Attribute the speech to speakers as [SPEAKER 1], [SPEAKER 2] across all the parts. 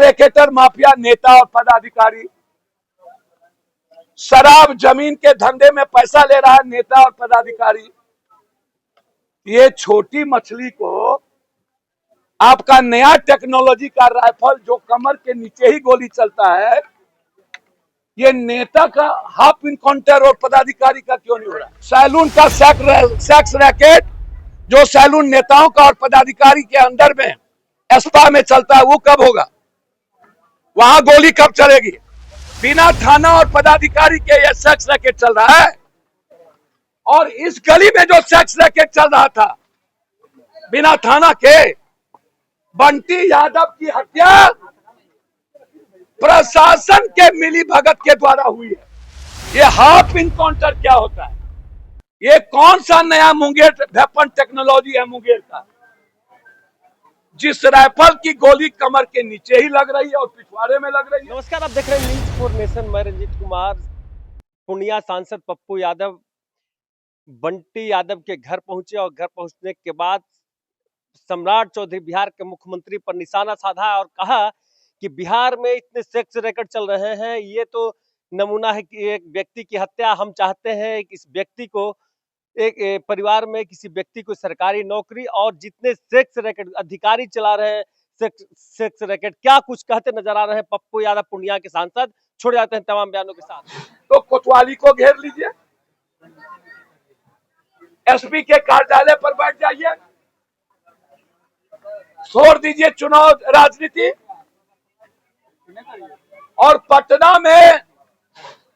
[SPEAKER 1] रैकेटर mafia नेता और पदाधिकारी, शराब जमीन के धंधे में पैसा ले रहा है नेता और पदाधिकारी, ये छोटी मछली को आपका नया टेक्नोलॉजी का राइफल जो कमर के नीचे ही गोली चलता है, ये नेता का हाफ इनकाउंटर और पदाधिकारी का क्यों नहीं हो रहा? सैलून का सेक्स रैकेट जो सैलून नेताओं का और पदाधिकारी के अंदर में एस्पा में चलता है, वो कब होगा? वहां गोली कब चलेगी? बिना थाना और पदाधिकारी के ये सेक्स रैकेट चल रहा है। और इस गली में जो सेक्स रैकेट चल रहा था बिना थाना के, बंटी यादव की हत्या प्रशासन के मिली भगत के द्वारा हुई है। ये हाफ इनकाउंटर क्या होता है? ये कौन सा नया मुंगेर वेपन टेक्नोलॉजी है मुंगेर का, जिस राइफल की गोली कमर के नीचे ही लग रही है और पिछवाड़े में लग रही है।
[SPEAKER 2] नमस्कार, आप देख रहे हैं न्यूज फॉर नेशन। मैं रंजीत कुमार। पूर्णिया सांसद पप्पू यादव बंटी यादव के घर पहुंचे और घर पहुंचने के बाद सम्राट चौधरी बिहार के मुख्यमंत्री पर निशाना साधा और कहा कि बिहार में इतने सेक्स रैकेट चल रहे हैं, ये तो नमूना है कि एक व्यक्ति की हत्या। हम चाहते हैं कि इस व्यक्ति को एक परिवार में किसी व्यक्ति को सरकारी नौकरी, और जितने सेक्स रैकेट अधिकारी चला रहे हैं सेक्स रैकेट, क्या कुछ कहते नजर आ रहे हैं पप्पू यादव पूर्णिया के सांसद। छोड़ जाते हैं तमाम बयानों के साथ।
[SPEAKER 1] तो कोतवाली को घेर लीजिए, एसपी के कार्यालय पर बैठ जाइए, छोड़ दीजिए चुनाव राजनीति। और पटना में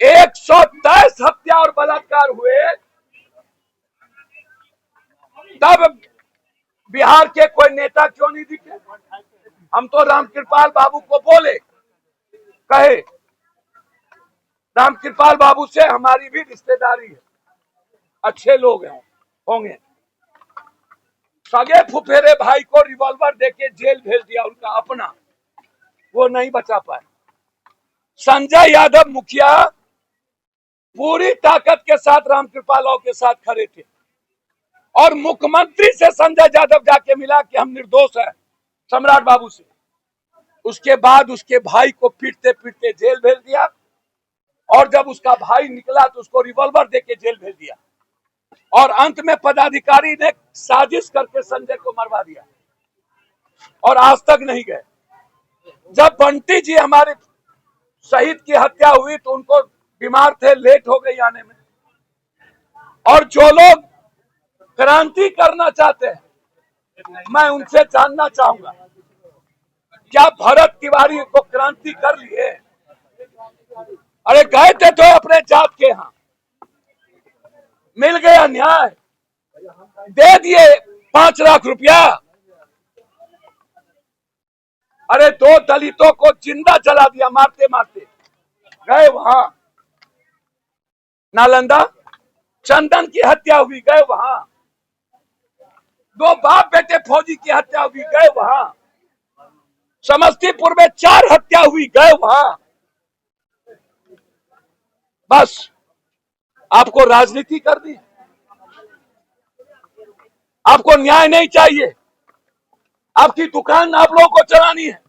[SPEAKER 1] 110 हत्या और बलात्कार हुए, तब बिहार के कोई नेता क्यों नहीं दिखे? हम तो रामकृपाल बाबू को बोले, कहे रामकृपाल बाबू से हमारी भी रिश्तेदारी है, अच्छे लोग हैं, होंगे। सगे फुफेरे भाई को रिवॉल्वर देके जेल भेज दिया, उनका अपना, वो नहीं बचा पाए। संजय यादव मुखिया पूरी ताकत के साथ रामकृपाल राव के साथ खड़े थे और मुख्यमंत्री से संजय यादव जाके मिला कि हम निर्दोष हैं सम्राट बाबू से। उसके बाद उसके भाई को पीटते पीटते जेल भेज दिया, और जब उसका भाई निकला तो उसको रिवॉल्वर देके जेल भेज दिया, और अंत में पदाधिकारी ने साजिश करके संजय को मरवा दिया और आज तक नहीं गए। जब बंटी जी हमारे शहीद की हत्या हुई तो उनको बीमार थे, लेट हो गई आने में। और जो लोग क्रांति करना चाहते हैं, मैं उनसे जानना चाहूंगा, क्या भरत तिवारी को क्रांति कर लिए? अरे गए थे तो अपने जात के यहाँ, मिल गया न्याय, दे दिए 5 लाख रुपया। अरे 2 दलितों को जिंदा जला दिया मारते मारते, गए वहां। नालंदा चंदन की हत्या हुई, गए वहां। 2 बाप बेटे फौजी की हत्या हुई, गए वहां। समस्तीपुर में 4 हत्या हुई, गए वहां। बस आपको राजनीति करनी है, आपको न्याय नहीं चाहिए, आपकी दुकान आप लोगों को चलानी है।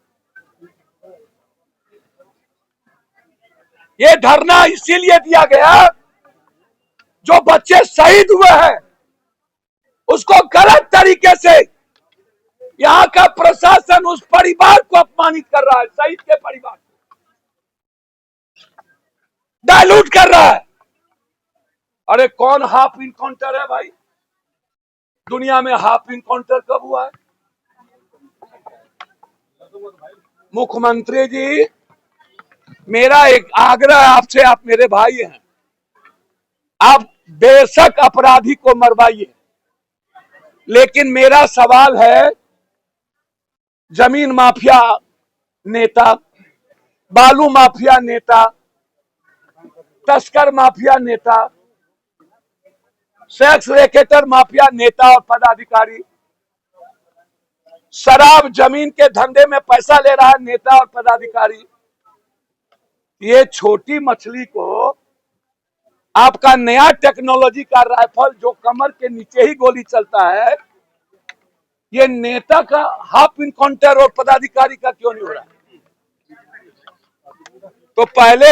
[SPEAKER 1] ये धरना इसीलिए दिया गया, जो बच्चे शहीद हुए हैं उसको गलत तरीके से यहाँ का प्रशासन उस परिवार को अपमानित कर रहा है, शहीद के परिवार को डायलूट कर रहा है। अरे कौन हाफ इनकाउंटर है भाई? दुनिया में हाफ इनकाउंटर कब हुआ है? मुख्यमंत्री जी, मेरा एक आग्रह है आपसे, आप मेरे भाई हैं, आप बेशक अपराधी को मरवाइए, लेकिन मेरा सवाल है, जमीन माफिया नेता, बालू माफिया नेता, तस्कर माफिया नेता, सेक्स रैकेटर माफिया नेता और पदाधिकारी, शराब जमीन के धंधे में पैसा ले रहा है नेता और पदाधिकारी, ये छोटी मछली को आपका नया टेक्नोलॉजी का राइफल जो कमर के नीचे ही गोली चलता है, ये नेता का हाफ इनकाउंटर और पदाधिकारी का क्यों नहीं हो रहा? तो पहले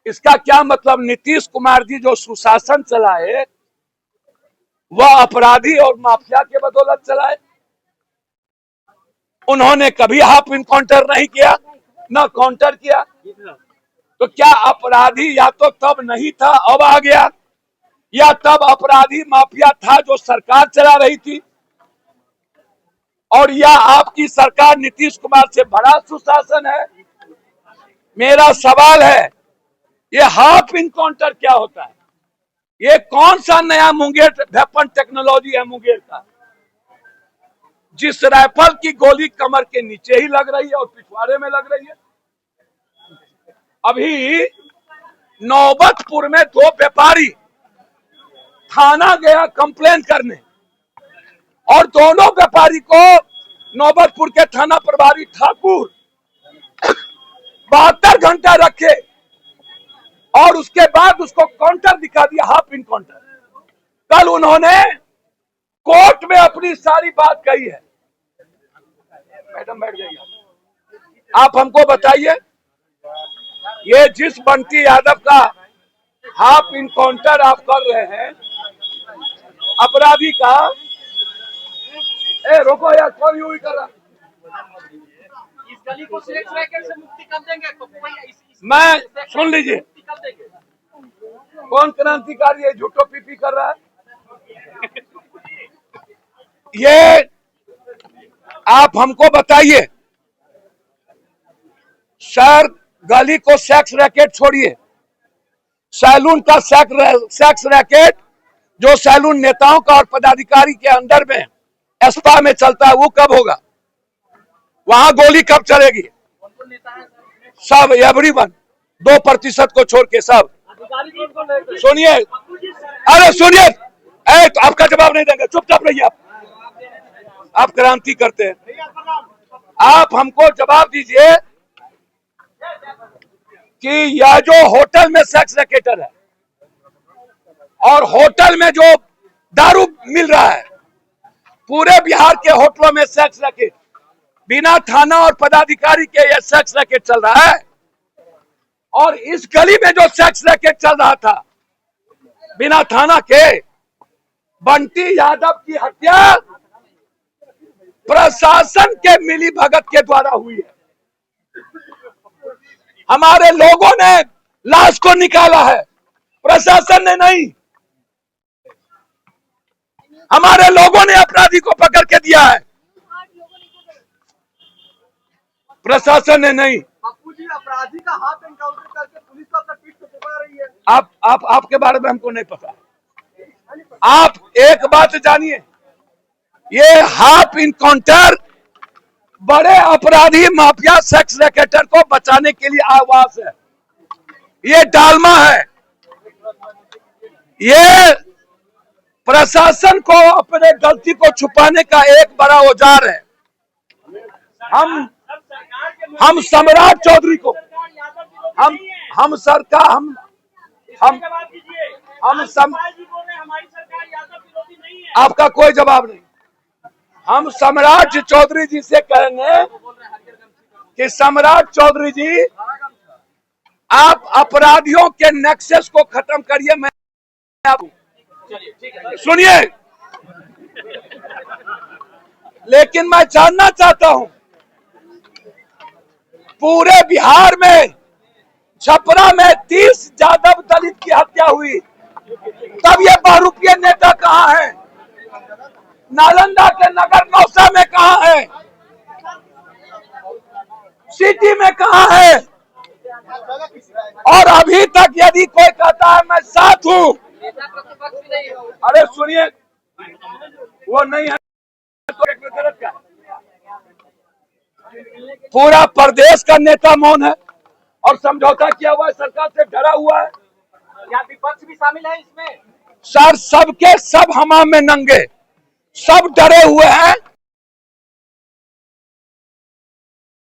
[SPEAKER 1] इसका क्या मतलब, नीतीश कुमार जी जो सुशासन चलाए वह अपराधी और माफिया के बदौलत चलाए। उन्होंने कभी हाफ इनकाउंटर नहीं किया, न काउंटर किया। तो क्या अपराधी या तो तब नहीं था अब आ गया, या तब अपराधी माफिया था जो सरकार चला रही थी, और या आपकी सरकार नीतीश कुमार से बड़ा सुशासन है? मेरा सवाल है, ये हाफ इनकाउंटर क्या होता है? ये कौन सा नया मुंगेर वेपन टेक्नोलॉजी है मुंगेर का, जिस राइफल की गोली कमर के नीचे ही लग रही है और पिछवाड़े में लग रही है? अभी नौबतपुर में 2 व्यापारी थाना गया कंप्लेन करने, और दोनों व्यापारी को नौबतपुर के थाना प्रभारी ठाकुर 72 घंटा रखे और उसके बाद उसको काउंटर दिखा दिया, हाफ इनकाउंटर। कल उन्होंने कोर्ट में अपनी सारी बात कही है। मैडम बैठ जाइए। आप हमको बताइए, ये जिस बंटी यादव का हाफ इनकाउंटर आप कर रहे हैं अपराधी का, रोको यार, कौन यूं ही कर रहा?
[SPEAKER 3] इस गली को सेक्स रैकेट से मुक्ति कब देंगे?
[SPEAKER 1] मैं सुन लीजिए, कौन क्रांतिकारी है झूठो पीपी कर रहा है? ये आप हमको बताइए, सर गली को सेक्स रैकेट छोड़िए, सैलून का सेक्स रैकेट जो सैलून नेताओं का और पदाधिकारी के अंदर में स्पा में चलता है, वो कब होगा? वहां गोली कब चलेगी? सब एवरीवन, 2% को छोड़ के सब। सुनिए, अरे सुनिए, तो आपका जवाब नहीं देंगे, चुपचाप रहिए। आप क्रांति करते हैं। आप हमको जवाब दीजिए कि यह जो होटल में सेक्स रैकेटर है और होटल में जो दारू मिल रहा है, पूरे बिहार के होटलों में सेक्स रैकेट बिना थाना और पदाधिकारी के ये सेक्स रैकेट चल रहा है, और इस गली में जो सेक्स रैकेट चल रहा था बिना थाना के, बंटी यादव की हत्या प्रशासन के मिली भगत के द्वारा हुई है। हमारे लोगों ने लाश को निकाला है, प्रशासन ने नहीं। हमारे लोगों ने अपराधी को पकड़ के दिया है, प्रशासन ने नहीं।
[SPEAKER 3] पप्पू जी, अपराधी का हाथ एनकाउंटर करके पुलिस को अपना पीठ पे थोपा रही है।
[SPEAKER 1] आपके बारे में हमको नहीं पता। आप एक बात जानिए, ये हाफ इनकाउंटर बड़े अपराधी माफिया सेक्स रैकेटर को बचाने के लिए आवाज है, ये डालमा है, ये प्रशासन को अपने गलती को छुपाने का एक बड़ा औजार है। हम सम्राट चौधरी को, हम सरकार, आपका कोई जवाब नहीं। हम सम्राट चौधरी जी से कहेंगे कि सम्राट चौधरी जी, आप अपराधियों के नेक्सस को खत्म करिए। मैं आप सुनिए, लेकिन मैं जानना चाहता हूं, पूरे बिहार में छपरा में 30 यादव दलित की हत्या हुई, तब ये बहुरूपीय नेता कहां है? नालंदा के नगर नौसा में कहां है? सिटी में कहां है? और अभी तक यदि कोई कहता है मैं साथ हूं, अरे सुनिए, वो नहीं है तो गलत क्या? पूरा प्रदेश का नेता मौन है और समझौता किया हुआ है, सरकार से डरा हुआ है।
[SPEAKER 3] क्या विपक्ष भी शामिल है इसमें?
[SPEAKER 1] सर सबके सब हमाम में नंगे, सब डरे हुए हैं